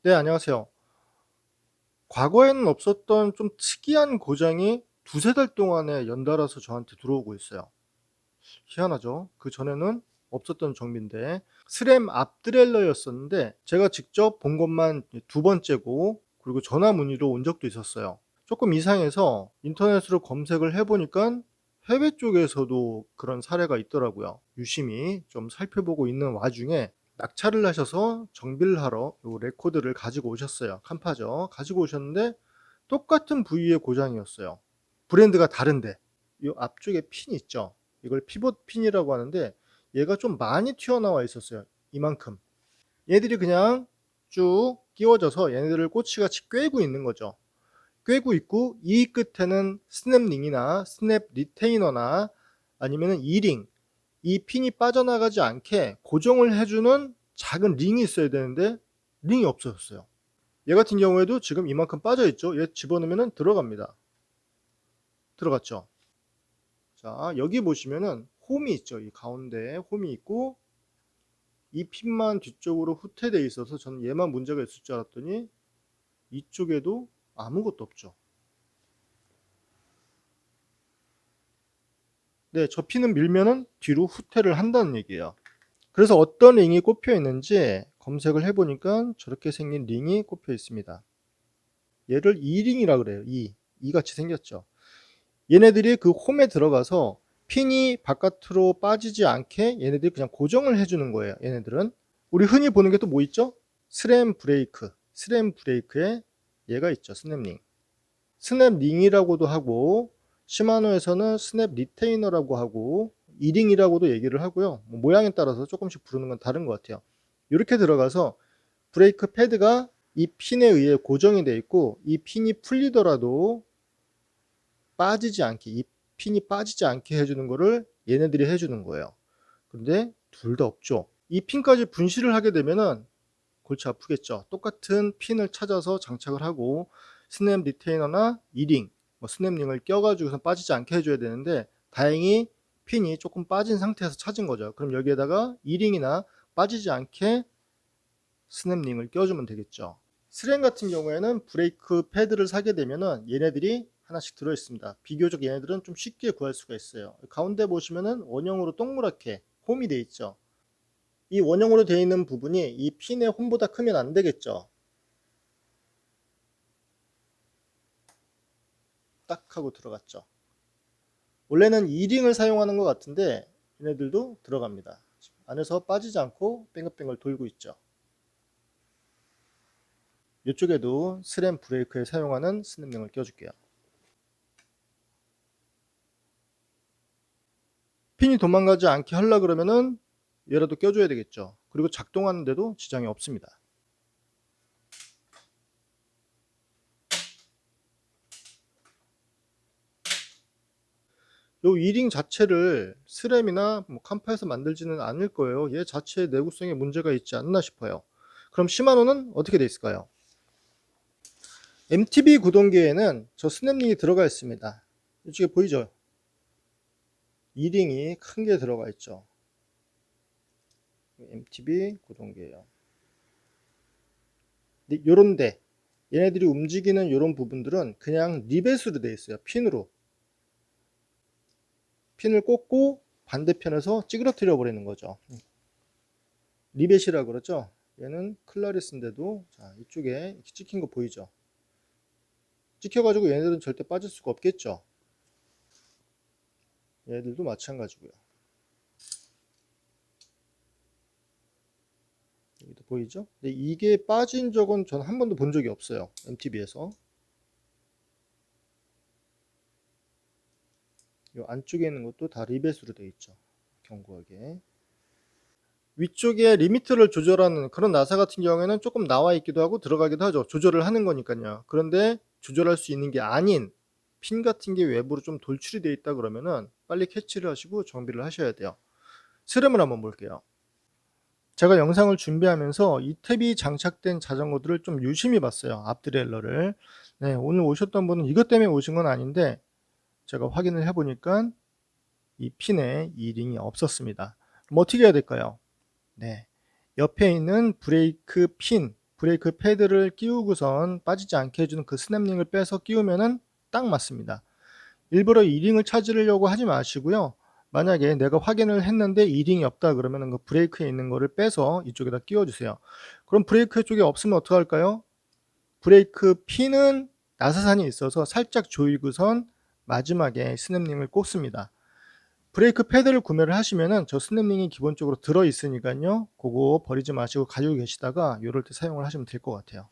네, 안녕하세요. 과거에는 없었던 좀 특이한 고장이 두세 달 동안에 연달아서 저한테 들어오고 있어요. 희한하죠? 그전에는 없었던 정비인데 스램 앞 드렐러였었는데 제가 직접 본 것만 두 번째고, 그리고 전화 문의로 온 적도 있었어요. 조금 이상해서 인터넷으로 검색을 해 보니깐 해외 쪽에서도 그런 사례가 있더라고요. 유심히 좀 살펴보고 있는 와중에 낙찰을 하셔서 정비를 하러 요 레코드를 가지고 오셨어요. 칸파죠. 가지고 오셨는데 똑같은 부위의 고장이었어요. 브랜드가 다른데 요 앞쪽에 핀 있죠. 이걸 피봇 핀이라고 하는데 얘가 좀 많이 튀어나와 있었어요. 이만큼. 얘들이 그냥 쭉 끼워져서 얘네들을 꼬치같이 꿰고 있는 거죠. 꿰고 있고 이 끝에는 스냅링이나 스냅 리테이너나 아니면은 이링, 이 핀이 빠져나가지 않게 고정을 해주는 작은 링이 있어야 되는데 링이 없어졌어요. 얘 같은 경우에도 지금 이만큼 빠져 있죠. 얘 집어넣으면 들어갑니다. 들어갔죠. 자, 여기 보시면은 홈이 있죠. 이 가운데에 홈이 있고 이 핀만 뒤쪽으로 후퇴되어 있어서 저는 얘만 문제가 있을 줄 알았더니 이쪽에도 아무것도 없죠. 네, 저 핀은 밀면은 뒤로 후퇴를 한다는 얘기예요. 그래서 어떤 링이 꼽혀 있는지 검색을 해보니까 저렇게 생긴 링이 꼽혀 있습니다. 얘를 E링이라 그래요. E 같이 생겼죠. 얘네들이 그 홈에 들어가서 핀이 바깥으로 빠지지 않게 얘네들이 그냥 고정을 해주는 거예요. 얘네들은 우리 흔히 보는 게 또 뭐 있죠? 스램 브레이크, 스램 브레이크에 얘가 있죠. 스냅링. 스냅링이라고도 하고 시마노에서는 스냅 리테이너라고 하고 이링이라고도 얘기를 하고요. 뭐 모양에 따라서 조금씩 부르는 건 다른 것 같아요. 이렇게 들어가서 브레이크 패드가 이 핀에 의해 고정이 되어 있고 이 핀이 풀리더라도 빠지지 않게, 이 핀이 빠지지 않게 해주는 거를 얘네들이 해주는 거예요. 근데 둘 다 없죠. 이 핀까지 분실을 하게 되면은 골치 아프겠죠. 똑같은 핀을 찾아서 장착을 하고 스냅 리테이너나 이링, 뭐 스냅링을 껴가지고서 빠지지 않게 해줘야 되는데 다행히 핀이 조금 빠진 상태에서 찾은 거죠. 그럼 여기에다가 이링이나 빠지지 않게 스냅링을 껴주면 되겠죠. 스램 같은 경우에는 브레이크 패드를 사게 되면은 얘네들이 하나씩 들어 있습니다. 비교적 얘네들은 좀 쉽게 구할 수가 있어요. 가운데 보시면은 원형으로 동그랗게 홈이 되어 있죠. 이 원형으로 되어 있는 부분이 이 핀의 홈보다 크면 안 되겠죠. 딱 하고 들어갔죠. 원래는 E링을 사용하는 것 같은데 얘네들도 들어갑니다. 안에서 빠지지 않고 뱅글뱅글 돌고 있죠. 이쪽에도 스램 브레이크에 사용하는 스냅링을 껴줄게요. 핀이 도망가지 않게 하려 그러면은 얘라도 껴줘야 되겠죠. 그리고 작동하는데도 지장이 없습니다. 요 이링 자체를 스램이나 뭐 칸파에서 만들지는 않을 거예요. 얘 자체의 내구성에 문제가 있지 않나 싶어요. 그럼 시마노는 어떻게 돼 있을까요? MTB 구동기에는 저 스냅링이 들어가 있습니다. 이쪽에 보이죠? 이링이 큰 게 들어가 있죠. MTB 구동기예요. 요런데 얘네들이 움직이는 요런 부분들은 그냥 리벳으로 되어 있어요. 핀으로. 핀을 꽂고 반대편에서 찌그러뜨려 버리는 거죠. 리벳이라고 그러죠. 얘는 클라리스인데도 자, 이쪽에 이렇게 찍힌 거 보이죠? 찍혀가지고 얘네들은 절대 빠질 수가 없겠죠. 얘들도 마찬가지고요. 여기도 보이죠? 근데 이게 빠진 적은 전 한 번도 본 적이 없어요. MTB에서. 이 안쪽에 있는 것도 다 리벳으로 되어 있죠. 견고하게. 위쪽에 리미트를 조절하는 그런 나사 같은 경우에는 조금 나와 있기도 하고 들어가기도 하죠. 조절을 하는 거니까요. 그런데 조절할 수 있는 게 아닌 핀 같은 게 외부로 좀 돌출이 되어 있다 그러면은 빨리 캐치를 하시고 정비를 하셔야 돼요. 스램을 한번 볼게요. 제가 영상을 준비하면서 이 탭이 장착된 자전거들을 좀 유심히 봤어요. 앞 트레일러를. 네, 오늘 오셨던 분은 이것 때문에 오신 건 아닌데 제가 확인을 해보니까 이 핀에 이 링이 없었습니다. 그럼 어떻게 해야 될까요? 네, 옆에 있는 브레이크 핀, 브레이크 패드를 끼우고선 빠지지 않게 해주는 그 스냅링을 빼서 끼우면은 딱 맞습니다. 일부러 이 링을 찾으려고 하지 마시고요. 만약에 내가 확인을 했는데 이 링이 없다 그러면은 그 브레이크에 있는 거를 빼서 이쪽에다 끼워 주세요. 그럼 브레이크 쪽에 없으면 어떡할까요? 브레이크 핀은 나사산이 있어서 살짝 조이고선 마지막에 스냅링을 꽂습니다. 브레이크 패드를 구매를 하시면은 저 스냅링이 기본적으로 들어 있으니깐요. 고거 버리지 마시고 가지고 계시다가 요럴 때 사용을 하시면 될 것 같아요.